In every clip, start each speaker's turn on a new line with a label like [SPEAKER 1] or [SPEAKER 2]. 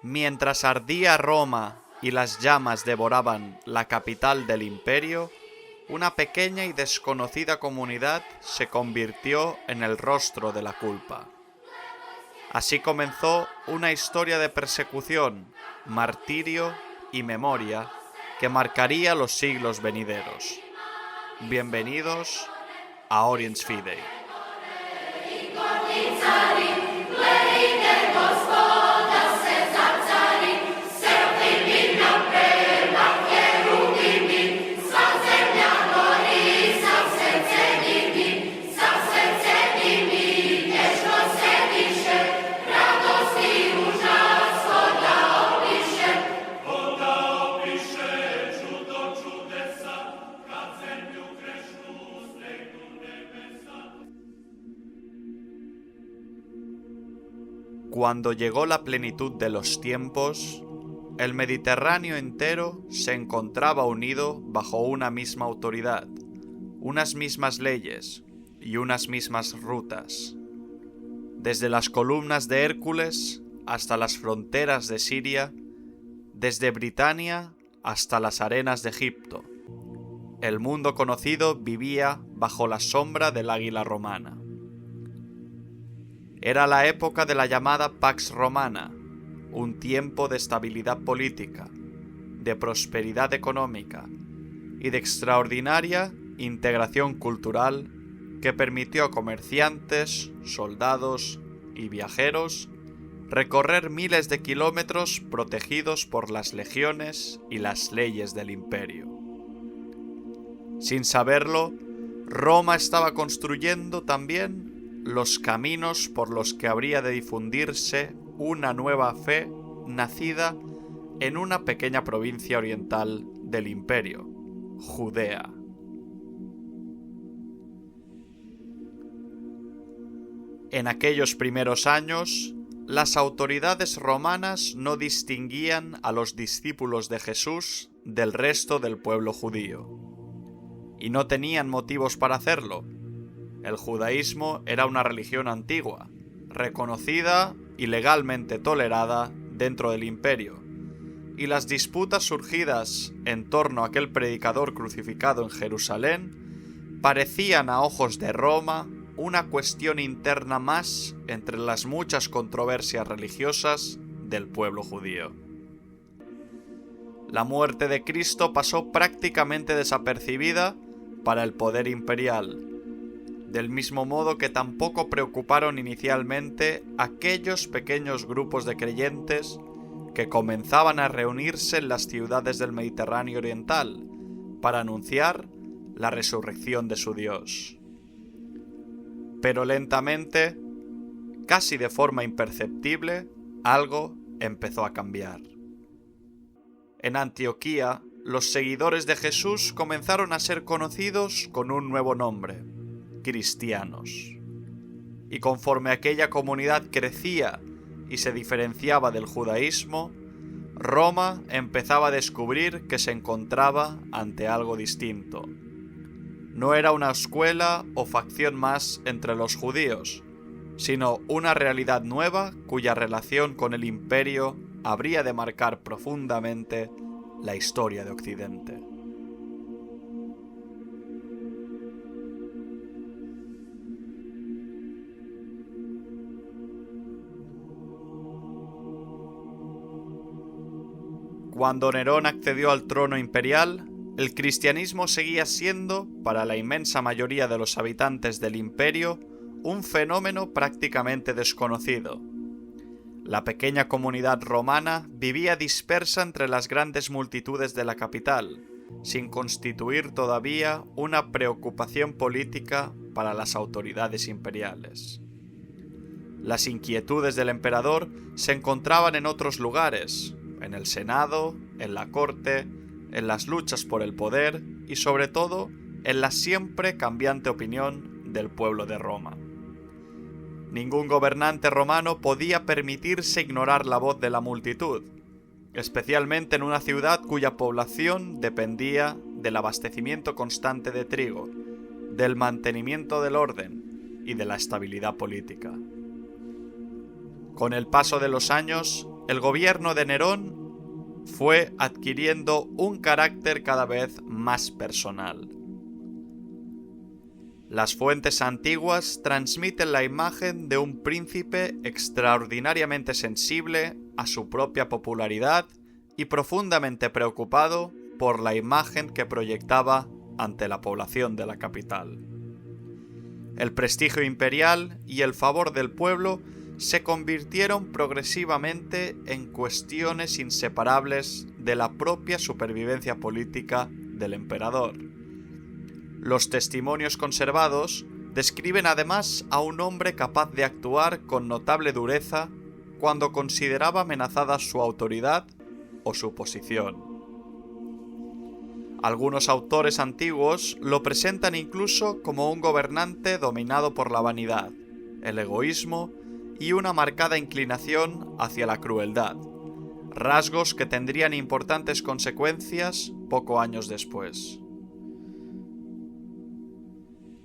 [SPEAKER 1] Mientras ardía Roma y las llamas devoraban la capital del imperio, una pequeña y desconocida comunidad se convirtió en el rostro de la culpa. Así comenzó una historia de persecución, martirio y memoria que marcaría los siglos venideros. Bienvenidos a Oriens Fidei. Cuando llegó la plenitud de los tiempos, el Mediterráneo entero se encontraba unido bajo una misma autoridad, unas mismas leyes y unas mismas rutas. Desde las columnas de Hércules hasta las fronteras de Siria, desde Britania hasta las arenas de Egipto, el mundo conocido vivía bajo la sombra del águila romana. Era la época de la llamada Pax Romana, un tiempo de estabilidad política, de prosperidad económica y de extraordinaria integración cultural que permitió a comerciantes, soldados y viajeros recorrer miles de kilómetros protegidos por las legiones y las leyes del imperio. Sin saberlo, Roma estaba construyendo también los caminos por los que habría de difundirse una nueva fe nacida en una pequeña provincia oriental del imperio, Judea. En aquellos primeros años, las autoridades romanas no distinguían a los discípulos de Jesús del resto del pueblo judío, y no tenían motivos para hacerlo. El judaísmo era una religión antigua, reconocida y legalmente tolerada dentro del imperio, y las disputas surgidas en torno a aquel predicador crucificado en Jerusalén parecían a ojos de Roma una cuestión interna más entre las muchas controversias religiosas del pueblo judío. La muerte de Cristo pasó prácticamente desapercibida para el poder imperial, del mismo modo que tampoco preocuparon inicialmente aquellos pequeños grupos de creyentes que comenzaban a reunirse en las ciudades del Mediterráneo oriental para anunciar la resurrección de su Dios. Pero lentamente, casi de forma imperceptible, algo empezó a cambiar. En Antioquía, los seguidores de Jesús comenzaron a ser conocidos con un nuevo nombre: cristianos. Y conforme aquella comunidad crecía y se diferenciaba del judaísmo, Roma empezaba a descubrir que se encontraba ante algo distinto. No era una escuela o facción más entre los judíos, sino una realidad nueva cuya relación con el imperio habría de marcar profundamente la historia de Occidente. Cuando Nerón accedió al trono imperial, el cristianismo seguía siendo, para la inmensa mayoría de los habitantes del imperio, un fenómeno prácticamente desconocido. La pequeña comunidad romana vivía dispersa entre las grandes multitudes de la capital, sin constituir todavía una preocupación política para las autoridades imperiales. Las inquietudes del emperador se encontraban en otros lugares, en el Senado, en la corte, en las luchas por el poder y sobre todo en la siempre cambiante opinión del pueblo de Roma. Ningún gobernante romano podía permitirse ignorar la voz de la multitud, especialmente en una ciudad cuya población dependía del abastecimiento constante de trigo, del mantenimiento del orden y de la estabilidad política. Con el paso de los años, el gobierno de Nerón fue adquiriendo un carácter cada vez más personal. Las fuentes antiguas transmiten la imagen de un príncipe extraordinariamente sensible a su propia popularidad y profundamente preocupado por la imagen que proyectaba ante la población de la capital. El prestigio imperial y el favor del pueblo se convirtieron progresivamente en cuestiones inseparables de la propia supervivencia política del emperador. Los testimonios conservados describen además a un hombre capaz de actuar con notable dureza cuando consideraba amenazada su autoridad o su posición. Algunos autores antiguos lo presentan incluso como un gobernante dominado por la vanidad, el egoísmo y una marcada inclinación hacia la crueldad, rasgos que tendrían importantes consecuencias pocos años después.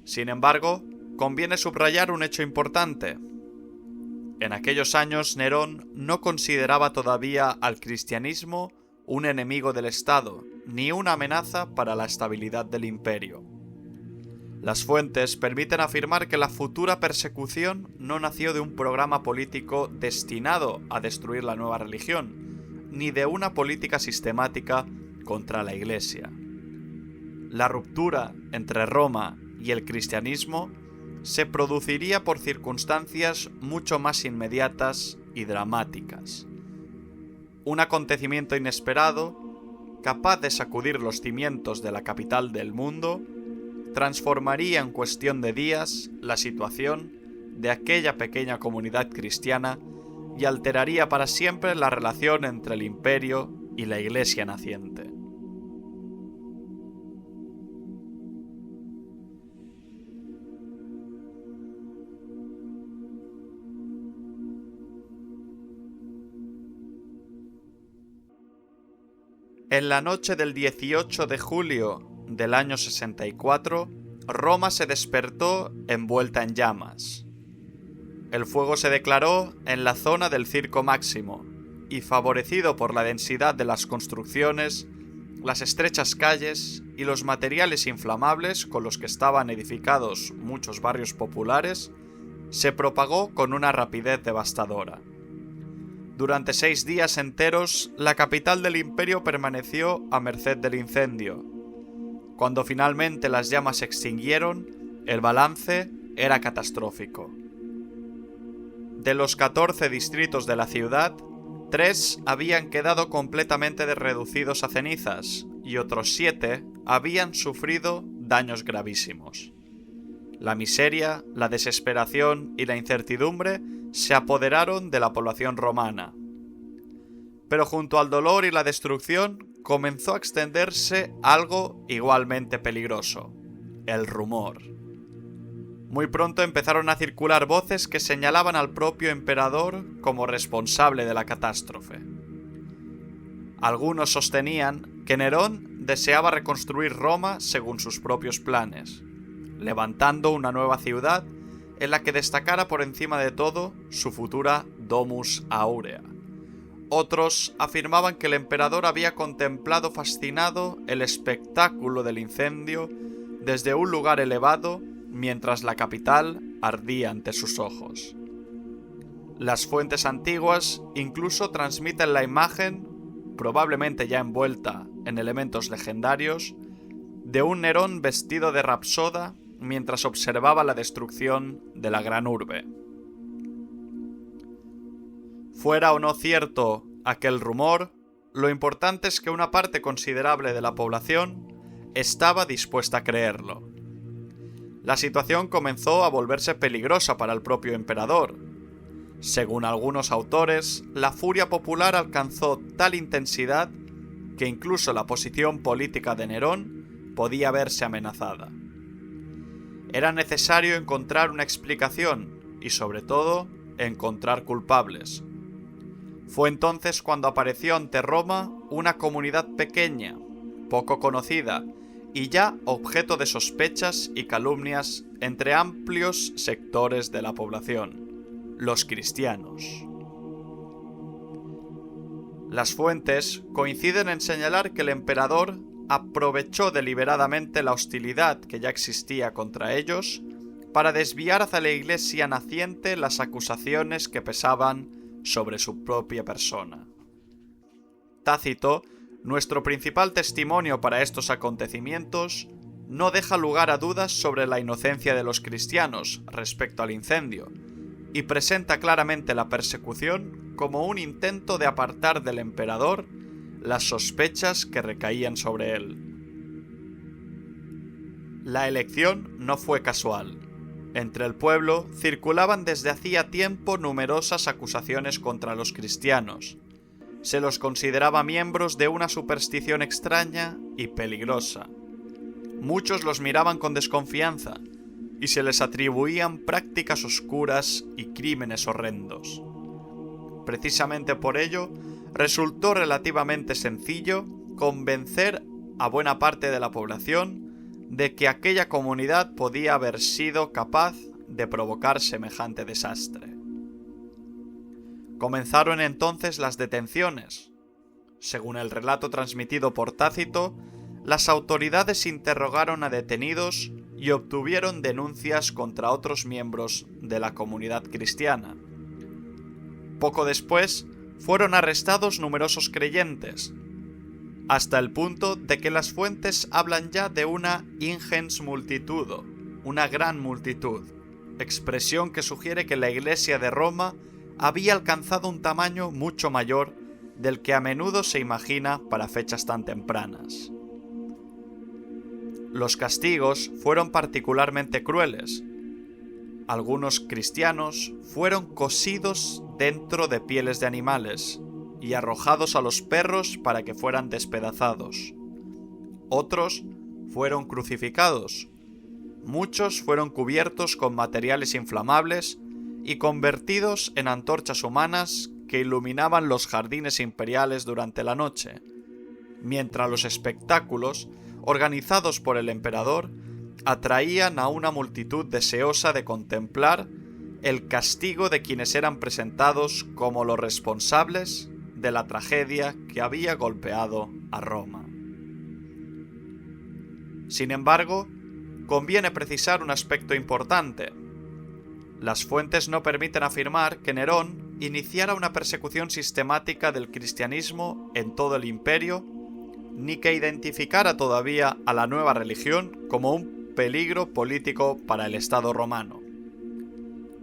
[SPEAKER 1] Sin embargo, conviene subrayar un hecho importante. En aquellos años Nerón no consideraba todavía al cristianismo un enemigo del Estado, ni una amenaza para la estabilidad del imperio. Las fuentes permiten afirmar que la futura persecución no nació de un programa político destinado a destruir la nueva religión, ni de una política sistemática contra la Iglesia. La ruptura entre Roma y el cristianismo se produciría por circunstancias mucho más inmediatas y dramáticas. Un acontecimiento inesperado, capaz de sacudir los cimientos de la capital del mundo, transformaría en cuestión de días la situación de aquella pequeña comunidad cristiana y alteraría para siempre la relación entre el imperio y la Iglesia naciente. En la noche del 18 de julio del año 64, Roma se despertó envuelta en llamas. El fuego se declaró en la zona del Circo Máximo, y favorecido por la densidad de las construcciones, las estrechas calles y los materiales inflamables con los que estaban edificados muchos barrios populares, se propagó con una rapidez devastadora. Durante 6 días enteros, la capital del imperio permaneció a merced del incendio. Cuando finalmente las llamas se extinguieron, el balance era catastrófico. De los 14 distritos de la ciudad, 3 habían quedado completamente reducidos a cenizas y otros 7 habían sufrido daños gravísimos. La miseria, la desesperación y la incertidumbre se apoderaron de la población romana. Pero junto al dolor y la destrucción comenzó a extenderse algo igualmente peligroso: el rumor. Muy pronto empezaron a circular voces que señalaban al propio emperador como responsable de la catástrofe. Algunos sostenían que Nerón deseaba reconstruir Roma según sus propios planes, levantando una nueva ciudad en la que destacara por encima de todo su futura Domus Aurea. Otros afirmaban que el emperador había contemplado fascinado el espectáculo del incendio desde un lugar elevado mientras la capital ardía ante sus ojos. Las fuentes antiguas incluso transmiten la imagen, probablemente ya envuelta en elementos legendarios, de un Nerón vestido de rapsoda mientras observaba la destrucción de la gran urbe. Fuera o no cierto aquel rumor, lo importante es que una parte considerable de la población estaba dispuesta a creerlo. La situación comenzó a volverse peligrosa para el propio emperador. Según algunos autores, la furia popular alcanzó tal intensidad que incluso la posición política de Nerón podía verse amenazada. Era necesario encontrar una explicación y, sobre todo, encontrar culpables. Fue entonces cuando apareció ante Roma una comunidad pequeña, poco conocida y ya objeto de sospechas y calumnias entre amplios sectores de la población: los cristianos. Las fuentes coinciden en señalar que el emperador aprovechó deliberadamente la hostilidad que ya existía contra ellos para desviar hacia la Iglesia naciente las acusaciones que pesaban sobre su propia persona. Tácito, nuestro principal testimonio para estos acontecimientos, no deja lugar a dudas sobre la inocencia de los cristianos respecto al incendio, y presenta claramente la persecución como un intento de apartar del emperador las sospechas que recaían sobre él. La elección no fue casual. Entre el pueblo circulaban desde hacía tiempo numerosas acusaciones contra los cristianos. Se los consideraba miembros de una superstición extraña y peligrosa. Muchos los miraban con desconfianza y se les atribuían prácticas oscuras y crímenes horrendos. Precisamente por ello, resultó relativamente sencillo convencer a buena parte de la población de que aquella comunidad podía haber sido capaz de provocar semejante desastre. Comenzaron entonces las detenciones. Según el relato transmitido por Tácito, las autoridades interrogaron a detenidos y obtuvieron denuncias contra otros miembros de la comunidad cristiana. Poco después, fueron arrestados numerosos creyentes, hasta el punto de que las fuentes hablan ya de una ingens multitudo, una gran multitud, expresión que sugiere que la Iglesia de Roma había alcanzado un tamaño mucho mayor del que a menudo se imagina para fechas tan tempranas. Los castigos fueron particularmente crueles. Algunos cristianos fueron cosidos dentro de pieles de animales y arrojados a los perros para que fueran despedazados. Otros fueron crucificados. Muchos fueron cubiertos con materiales inflamables y convertidos en antorchas humanas que iluminaban los jardines imperiales durante la noche, mientras los espectáculos, organizados por el emperador, atraían a una multitud deseosa de contemplar el castigo de quienes eran presentados como los responsables de la tragedia que había golpeado a Roma. Sin embargo, conviene precisar un aspecto importante. Las fuentes no permiten afirmar que Nerón iniciara una persecución sistemática del cristianismo en todo el imperio, ni que identificara todavía a la nueva religión como un peligro político para el Estado romano.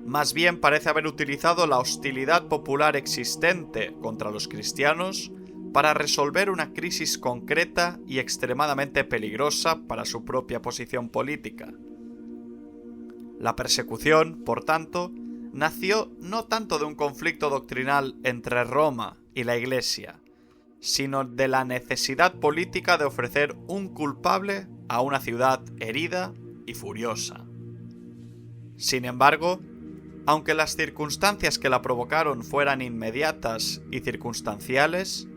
[SPEAKER 1] Más bien parece haber utilizado la hostilidad popular existente contra los cristianos para resolver una crisis concreta y extremadamente peligrosa para su propia posición política. La persecución, por tanto, nació no tanto de un conflicto doctrinal entre Roma y la Iglesia, sino de la necesidad política de ofrecer un culpable a una ciudad herida y furiosa. Sin embargo, aunque las circunstancias que la provocaron fueran inmediatas y circunstanciales,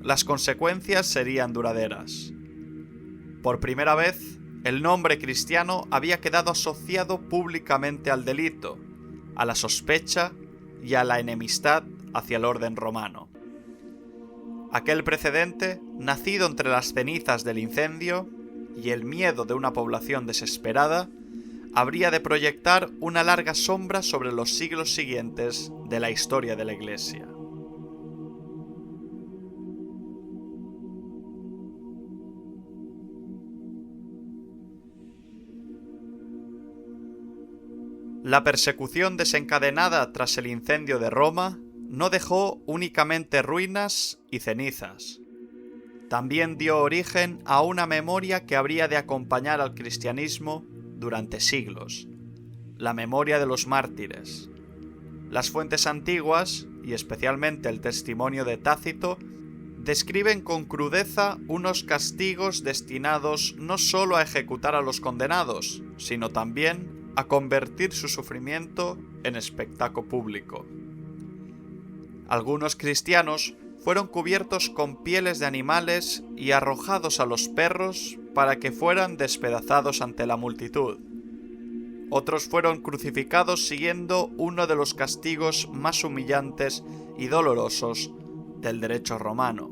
[SPEAKER 1] las consecuencias serían duraderas. Por primera vez, el nombre cristiano había quedado asociado públicamente al delito, a la sospecha y a la enemistad hacia el orden romano. Aquel precedente, nacido entre las cenizas del incendio y el miedo de una población desesperada, habría de proyectar una larga sombra sobre los siglos siguientes de la historia de la Iglesia. La persecución desencadenada tras el incendio de Roma no dejó únicamente ruinas y cenizas. También dio origen a una memoria que habría de acompañar al cristianismo durante siglos, la memoria de los mártires. Las fuentes antiguas, y especialmente el testimonio de Tácito, describen con crudeza unos castigos destinados no solo a ejecutar a los condenados, sino también a convertir su sufrimiento en espectáculo público. Algunos cristianos fueron cubiertos con pieles de animales y arrojados a los perros para que fueran despedazados ante la multitud. Otros fueron crucificados siguiendo uno de los castigos más humillantes y dolorosos del derecho romano.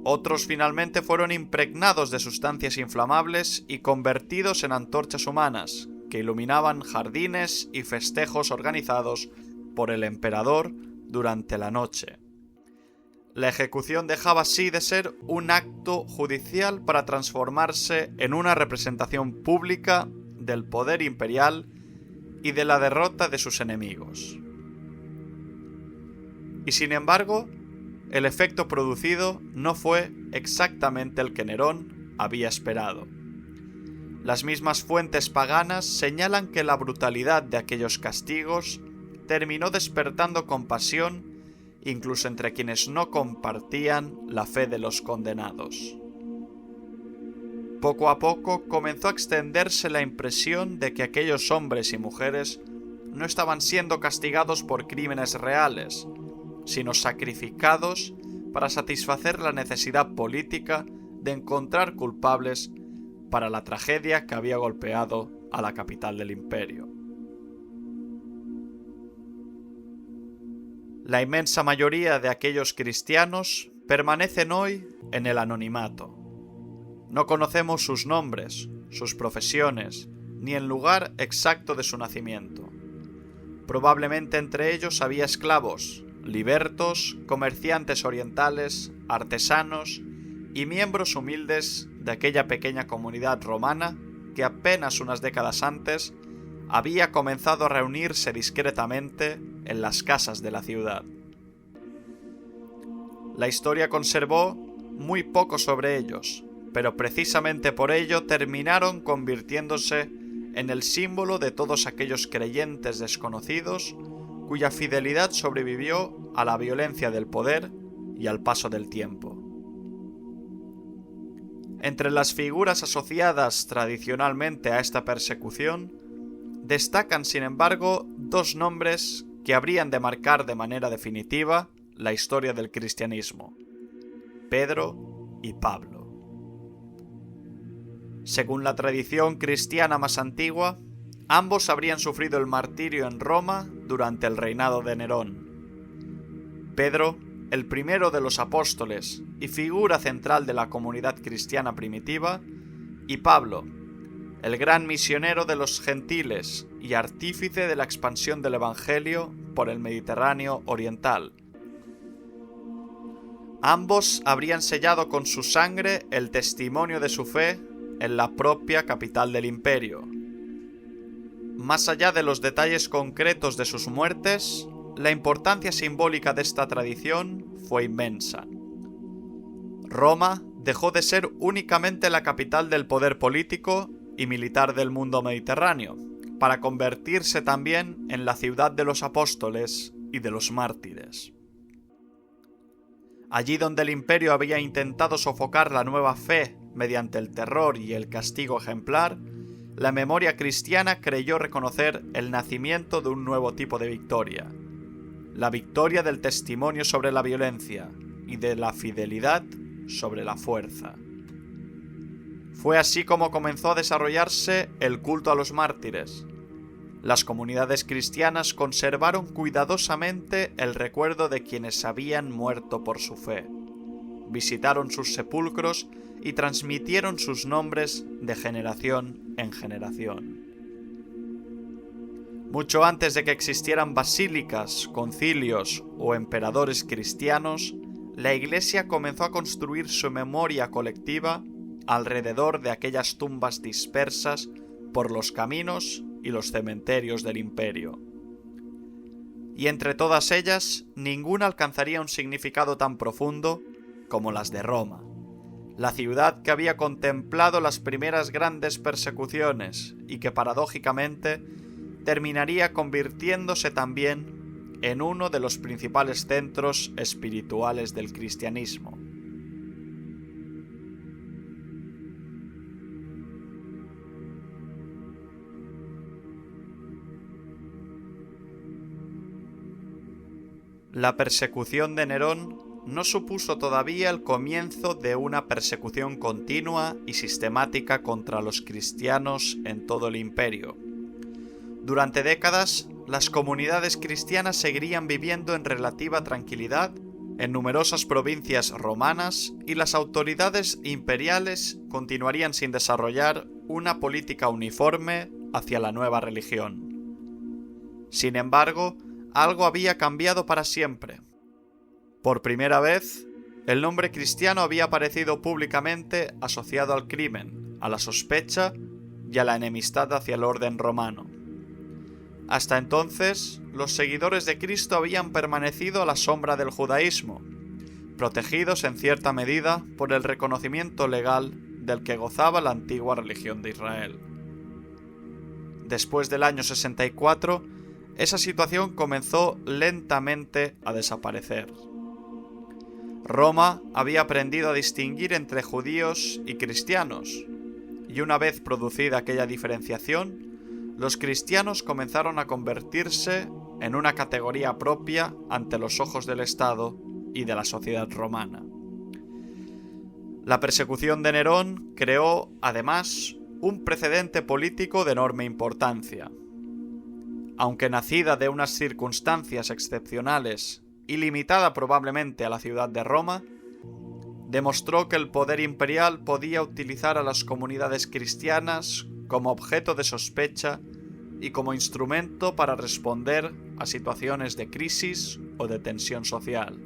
[SPEAKER 1] Otros finalmente fueron impregnados de sustancias inflamables y convertidos en antorchas humanas que iluminaban jardines y festejos organizados por el emperador durante la noche. La ejecución dejaba así de ser un acto judicial para transformarse en una representación pública del poder imperial y de la derrota de sus enemigos. Y sin embargo, el efecto producido no fue exactamente el que Nerón había esperado. Las mismas fuentes paganas señalan que la brutalidad de aquellos castigos terminó despertando compasión incluso entre quienes no compartían la fe de los condenados. Poco a poco comenzó a extenderse la impresión de que aquellos hombres y mujeres no estaban siendo castigados por crímenes reales, sino sacrificados para satisfacer la necesidad política de encontrar culpables para la tragedia que había golpeado a la capital del imperio. La inmensa mayoría de aquellos cristianos permanecen hoy en el anonimato. No conocemos sus nombres, sus profesiones, ni el lugar exacto de su nacimiento. Probablemente entre ellos había esclavos, libertos, comerciantes orientales, artesanos y miembros humildes de aquella pequeña comunidad romana que apenas unas décadas antes había comenzado a reunirse discretamente en las casas de la ciudad. La historia conservó muy poco sobre ellos, pero precisamente por ello terminaron convirtiéndose en el símbolo de todos aquellos creyentes desconocidos cuya fidelidad sobrevivió a la violencia del poder y al paso del tiempo. Entre las figuras asociadas tradicionalmente a esta persecución, destacan sin embargo dos nombres que habrían de marcar de manera definitiva la historia del cristianismo: Pedro y Pablo. Según la tradición cristiana más antigua, ambos habrían sufrido el martirio en Roma durante el reinado de Nerón. Pedro, el primero de los apóstoles y figura central de la comunidad cristiana primitiva, y Pablo, el gran misionero de los gentiles y artífice de la expansión del Evangelio por el Mediterráneo oriental. Ambos habrían sellado con su sangre el testimonio de su fe en la propia capital del imperio. Más allá de los detalles concretos de sus muertes, la importancia simbólica de esta tradición fue inmensa. Roma dejó de ser únicamente la capital del poder político y militar del mundo mediterráneo, para convertirse también en la ciudad de los apóstoles y de los mártires. Allí donde el imperio había intentado sofocar la nueva fe mediante el terror y el castigo ejemplar, la memoria cristiana creyó reconocer el nacimiento de un nuevo tipo de victoria: la victoria del testimonio sobre la violencia y de la fidelidad sobre la fuerza. Fue así como comenzó a desarrollarse el culto a los mártires. Las comunidades cristianas conservaron cuidadosamente el recuerdo de quienes habían muerto por su fe, visitaron sus sepulcros y transmitieron sus nombres de generación en generación. Mucho antes de que existieran basílicas, concilios o emperadores cristianos, la Iglesia comenzó a construir su memoria colectiva alrededor de aquellas tumbas dispersas por los caminos y los cementerios del imperio. Y entre todas ellas, ninguna alcanzaría un significado tan profundo como las de Roma, la ciudad que había contemplado las primeras grandes persecuciones y que paradójicamente terminaría convirtiéndose también en uno de los principales centros espirituales del cristianismo. La persecución de Nerón no supuso todavía el comienzo de una persecución continua y sistemática contra los cristianos en todo el imperio. Durante décadas, las comunidades cristianas seguirían viviendo en relativa tranquilidad en numerosas provincias romanas y las autoridades imperiales continuarían sin desarrollar una política uniforme hacia la nueva religión. Sin embargo, algo había cambiado para siempre. Por primera vez, el nombre cristiano había aparecido públicamente asociado al crimen, a la sospecha y a la enemistad hacia el orden romano. Hasta entonces, los seguidores de Cristo habían permanecido a la sombra del judaísmo, protegidos en cierta medida por el reconocimiento legal del que gozaba la antigua religión de Israel. Después del año 64, esa situación comenzó lentamente a desaparecer. Roma había aprendido a distinguir entre judíos y cristianos, y una vez producida aquella diferenciación, los cristianos comenzaron a convertirse en una categoría propia ante los ojos del Estado y de la sociedad romana. La persecución de Nerón creó, además, un precedente político de enorme importancia. Aunque nacida de unas circunstancias excepcionales y limitada probablemente a la ciudad de Roma, demostró que el poder imperial podía utilizar a las comunidades cristianas como objeto de sospecha y como instrumento para responder a situaciones de crisis o de tensión social.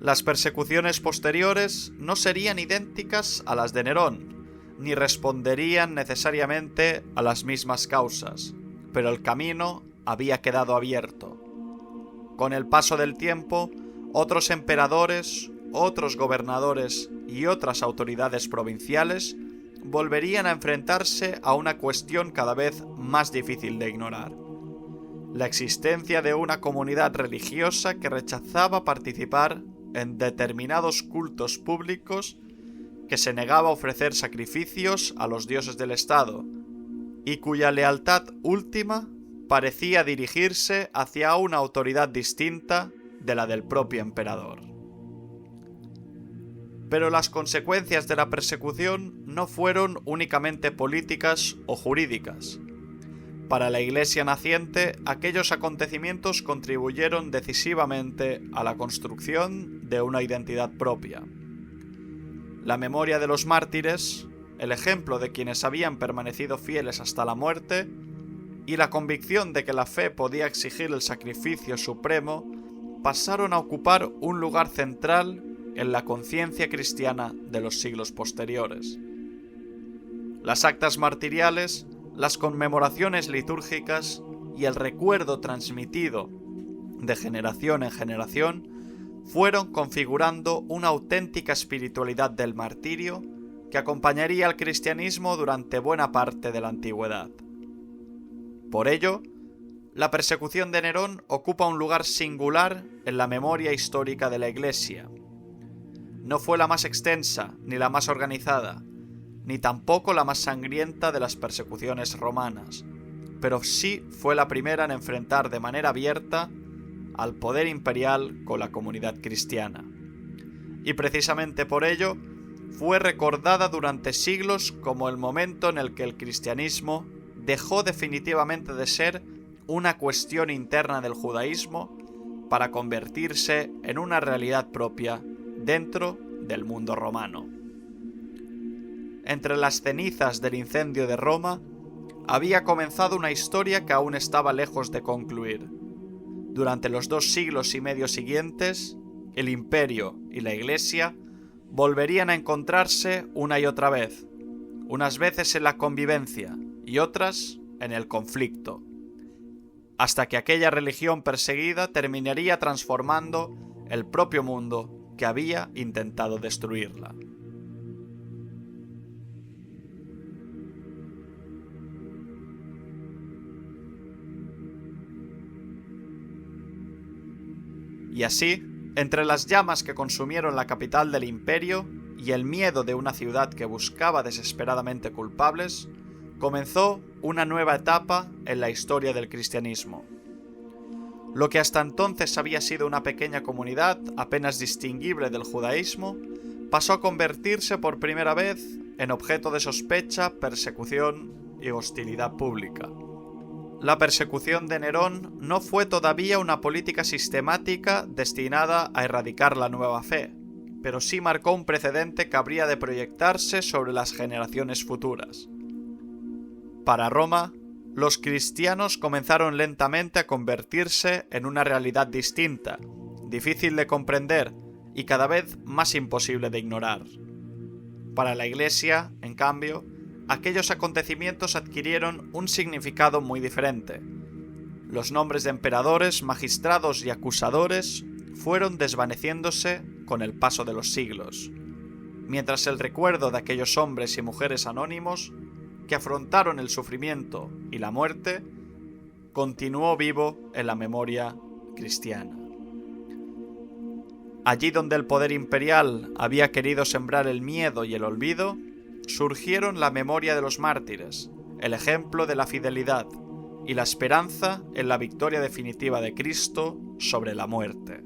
[SPEAKER 1] Las persecuciones posteriores no serían idénticas a las de Nerón, ni responderían necesariamente a las mismas causas, pero el camino había quedado abierto. Con el paso del tiempo, otros emperadores, otros gobernadores y otras autoridades provinciales volverían a enfrentarse a una cuestión cada vez más difícil de ignorar: la existencia de una comunidad religiosa que rechazaba participar en determinados cultos públicos, que se negaba a ofrecer sacrificios a los dioses del Estado, y cuya lealtad última parecía dirigirse hacia una autoridad distinta de la del propio emperador. Pero las consecuencias de la persecución no fueron únicamente políticas o jurídicas. Para la Iglesia naciente, aquellos acontecimientos contribuyeron decisivamente a la construcción de una identidad propia. La memoria de los mártires, el ejemplo de quienes habían permanecido fieles hasta la muerte, y la convicción de que la fe podía exigir el sacrificio supremo, pasaron a ocupar un lugar central en la conciencia cristiana de los siglos posteriores. Las actas martiriales, las conmemoraciones litúrgicas y el recuerdo transmitido de generación en generación fueron configurando una auténtica espiritualidad del martirio que acompañaría al cristianismo durante buena parte de la antigüedad. Por ello, la persecución de Nerón ocupa un lugar singular en la memoria histórica de la Iglesia. No fue la más extensa ni la más organizada, ni tampoco la más sangrienta de las persecuciones romanas, pero sí fue la primera en enfrentar de manera abierta al poder imperial con la comunidad cristiana. Y precisamente por ello, fue recordada durante siglos como el momento en el que el cristianismo dejó definitivamente de ser una cuestión interna del judaísmo para convertirse en una realidad propia dentro del mundo romano. Entre las cenizas del incendio de Roma, había comenzado una historia que aún estaba lejos de concluir. Durante los 2 siglos y medio siguientes, el imperio y la Iglesia volverían a encontrarse una y otra vez, unas veces en la convivencia y otras en el conflicto, hasta que aquella religión perseguida terminaría transformando el propio mundo que había intentado destruirla. Y así, entre las llamas que consumieron la capital del imperio y el miedo de una ciudad que buscaba desesperadamente culpables, comenzó una nueva etapa en la historia del cristianismo. Lo que hasta entonces había sido una pequeña comunidad apenas distinguible del judaísmo, pasó a convertirse por primera vez en objeto de sospecha, persecución y hostilidad pública. la persecución de Nerón no fue todavía una política sistemática destinada a erradicar la nueva fe, pero sí marcó un precedente que habría de proyectarse sobre las generaciones futuras. Para Roma, los cristianos comenzaron lentamente a convertirse en una realidad distinta, difícil de comprender y cada vez más imposible de ignorar. Para la Iglesia, en cambio, aquellos acontecimientos adquirieron un significado muy diferente. Los nombres de emperadores, magistrados y acusadores fueron desvaneciéndose con el paso de los siglos, mientras el recuerdo de aquellos hombres y mujeres anónimos que afrontaron el sufrimiento y la muerte continuó vivo en la memoria cristiana. Allí donde el poder imperial había querido sembrar el miedo y el olvido, surgieron la memoria de los mártires, el ejemplo de la fidelidad y la esperanza en la victoria definitiva de Cristo sobre la muerte.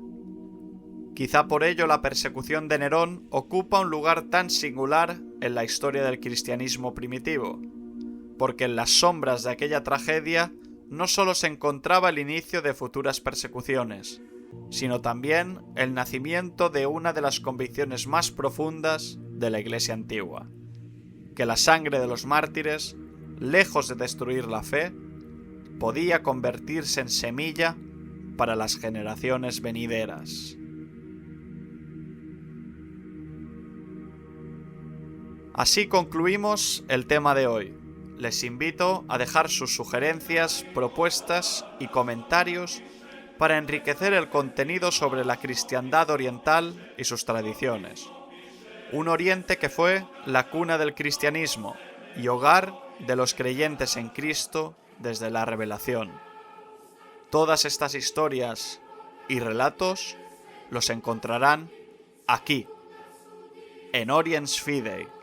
[SPEAKER 1] Quizá por ello la persecución de Nerón ocupa un lugar tan singular en la historia del cristianismo primitivo, porque en las sombras de aquella tragedia no solo se encontraba el inicio de futuras persecuciones, sino también el nacimiento de una de las convicciones más profundas de la Iglesia antigua, que la sangre de los mártires, lejos de destruir la fe, podía convertirse en semilla para las generaciones venideras. Así concluimos el tema de hoy. Les invito a dejar sus sugerencias, propuestas y comentarios para enriquecer el contenido sobre la cristiandad oriental y sus tradiciones. Un Oriente que fue la cuna del cristianismo y hogar de los creyentes en Cristo desde la revelación. Todas estas historias y relatos los encontrarán aquí, en Oriens Fidei.